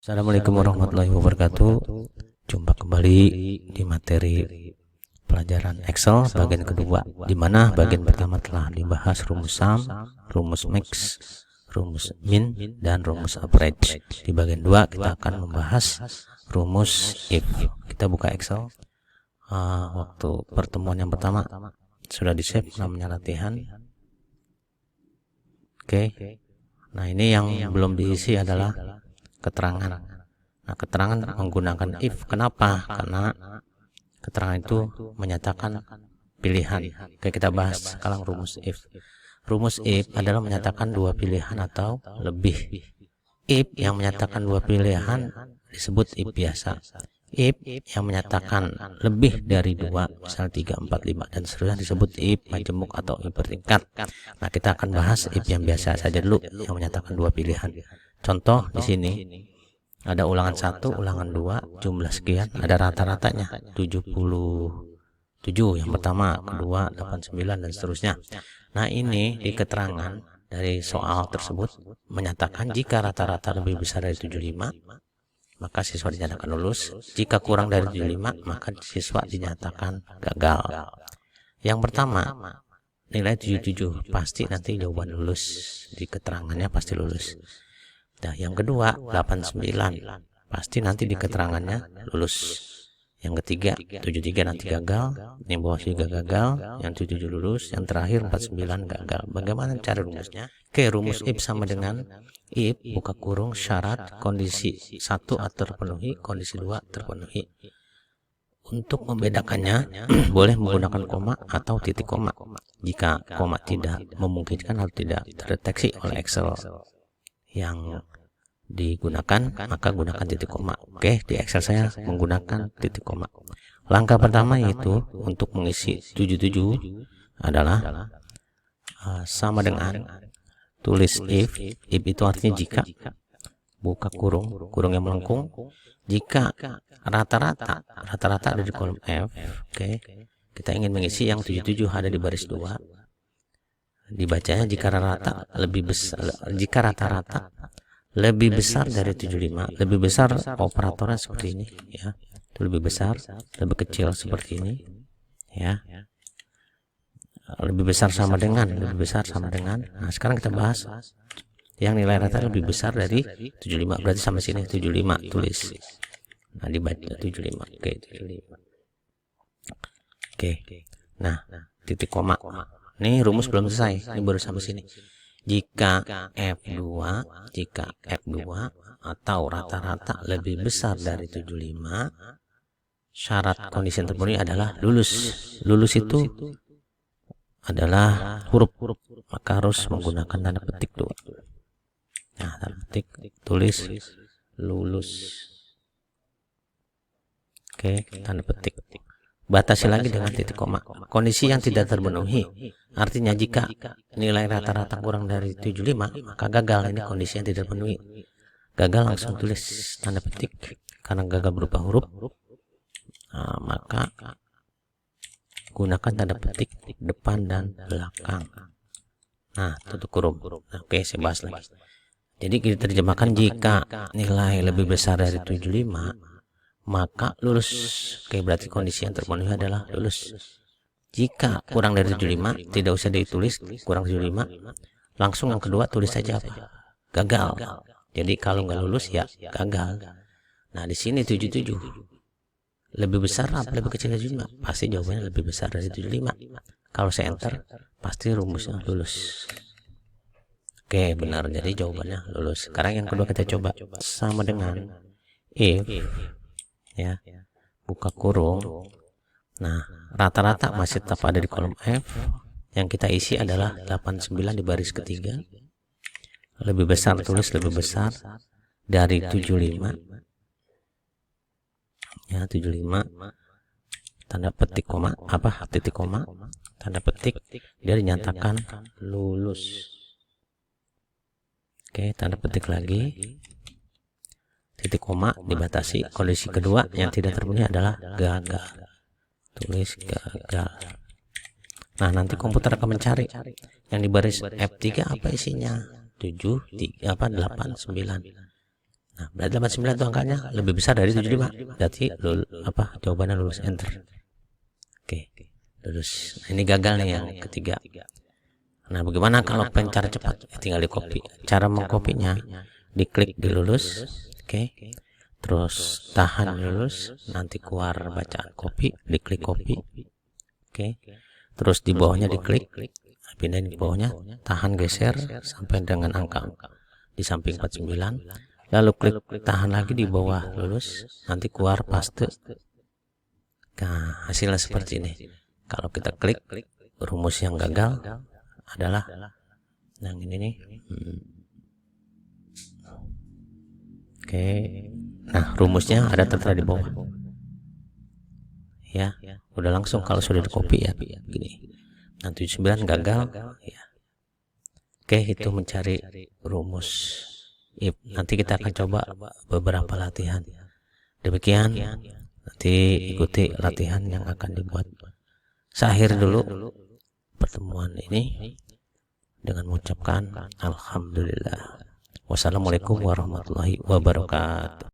Assalamualaikum warahmatullahi wabarakatuh. Jumpa kembali di materi pelajaran Excel bagian kedua, di mana bagian pertama telah dibahas rumus sum, rumus max, rumus min, dan rumus average. Di bagian 2 kita akan membahas rumus if. Kita buka Excel. Waktu pertemuan yang pertama sudah di save, namanya latihan. Oke. Nah, ini yang belum diisi adalah keterangan. Nah, keterangan menggunakan if. Kenapa? Karena keterangan itu menyatakan pilihan. Oke, kita bahas sekarang rumus if. Rumus if adalah menyatakan dua pilihan atau lebih. If yang menyatakan dua pilihan disebut if biasa. If yang menyatakan lebih dari dua, misal 3, 4, 5 dan seterusnya, disebut if majemuk atau if bertingkat. Nah, kita akan bahas if yang biasa saja dulu, yang menyatakan dua pilihan. Contoh di sini ada ulangan 1, ulangan 2, jumlah sekian, ada rata-ratanya 77 yang pertama, kedua 89 dan seterusnya. Nah, ini di keterangan dari soal tersebut menyatakan jika rata-rata lebih besar dari 75, maka siswa dinyatakan lulus. Jika kurang dari 75, maka siswa dinyatakan gagal. Yang pertama, nilai 77 pasti nanti jawaban lulus, di keterangannya pasti lulus. Nah, yang kedua 89 pasti nanti di keterangannya lulus. Yang ketiga 73 nanti gagal, yang bawah juga gagal, yang 77 lulus, yang terakhir 49 gagal. Bagaimana cara rumusnya? Oke, rumus if sama dengan if buka kurung syarat kondisi 1 terpenuhi, kondisi 2 terpenuhi. Untuk membedakannya boleh menggunakan koma atau titik koma. Jika koma tidak memungkinkan atau tidak terdeteksi oleh Excel yang digunakan, maka gunakan titik koma. Oke, di Excel saya menggunakan titik koma. Langkah pertama yaitu untuk mengisi 77 adalah sama dengan tulis if itu artinya jika, buka kurung, kurung yang melengkung, jika rata-rata ada di kolom F. Oke, kita ingin mengisi yang 77 ada di baris 2. Dibacanya jika rata-rata lebih besar dari 75, lebih besar operatornya seperti ini ya. Itu lebih besar, lebih kecil seperti ini ya. Lebih besar sama dengan, lebih besar sama dengan. Nah, sekarang kita bahas yang nilai rata lebih besar dari 75, berarti sama sini 75 tulis. Nah, dibaca 75. Oke, 75. Oke. Nah, titik koma. Ini rumus belum selesai, ini baru sampai sini. Jika F2 atau rata-rata lebih besar dari 75, syarat kondisi yang terpenuhi adalah lulus. Lulus itu adalah huruf, maka harus menggunakan tanda petik dulu. Nah, tanda petik, tulis lulus. Oke, tanda petik. Batasi lagi dengan titik koma. Kondisi yang tidak terpenuhi, artinya jika nilai rata-rata kurang dari 75, maka gagal. Ini kondisi yang tidak terpenuhi. Gagal langsung tulis tanda petik, karena gagal berupa huruf. Nah, maka gunakan tanda petik depan dan belakang. Nah, tutup kurung. Nah, oke, saya bahas lagi. Jadi kita terjemahkan jika nilai lebih besar dari 75, maka lulus. Oke, berarti kondisi yang terpenuhi adalah lulus. Jika kurang dari 75, tidak usah ditulis kurang 75, langsung yang kedua tulis saja apa? Gagal. Jadi kalau nggak lulus ya gagal. Nah, di sini 77 lebih besar apa lebih kecil dari 75? Pasti jawabannya lebih besar dari 75. Kalau saya enter, pasti rumusnya lulus. Oke, benar. Jadi jawabannya lulus. Sekarang yang kedua kita coba sama dengan if ya, buka kurung. Nah, rata-rata masih tetap ada di kolom F. Yang kita isi adalah 89 di baris ketiga. Lebih besar, tulis lebih besar dari 75 ya, 75 tanda petik koma, apa titik koma, tanda petik, dia dinyatakan lulus. Oke, tanda petik lagi, titik koma, dibatasi. Kondisi kedua yang tidak terpenuhi adalah gagal. Tulis gagal. Nah, nanti komputer akan mencari yang di baris F3 apa isinya. 7, 3, 8, 9. Nah, berarti 89 itu angkanya lebih besar dari 75. Berarti jawabannya lulus, enter. Oke, lulus. Nah, ini gagal nih yang ketiga. Nah, bagaimana kalau pengen cara cepat? Tinggal di copy. Cara mengkopinya, diklik di lulus. Oke. Terus tahan lulus, nanti keluar bacaan copy, diklik copy. Oke. Terus di bawahnya diklik, pindahin di bawahnya, tahan geser sampai dengan angka di samping 49. Lalu klik tahan lagi di bawah lulus, nanti keluar paste. Nah, hasilnya seperti ini. Kalau kita klik, rumus yang gagal adalah yang ini nih. Oke. Nah, rumusnya ada tertera di bawah. Ya, udah langsung kalau sudah di copy ya, gini. Nah, 79 gagal ya. Oke, itu mencari rumus if. Nanti kita akan coba beberapa latihan. Demikian, nanti ikuti latihan yang akan dibuat. Saya akhiri dulu pertemuan ini dengan mengucapkan alhamdulillah. Wassalamualaikum warahmatullahi wabarakatuh.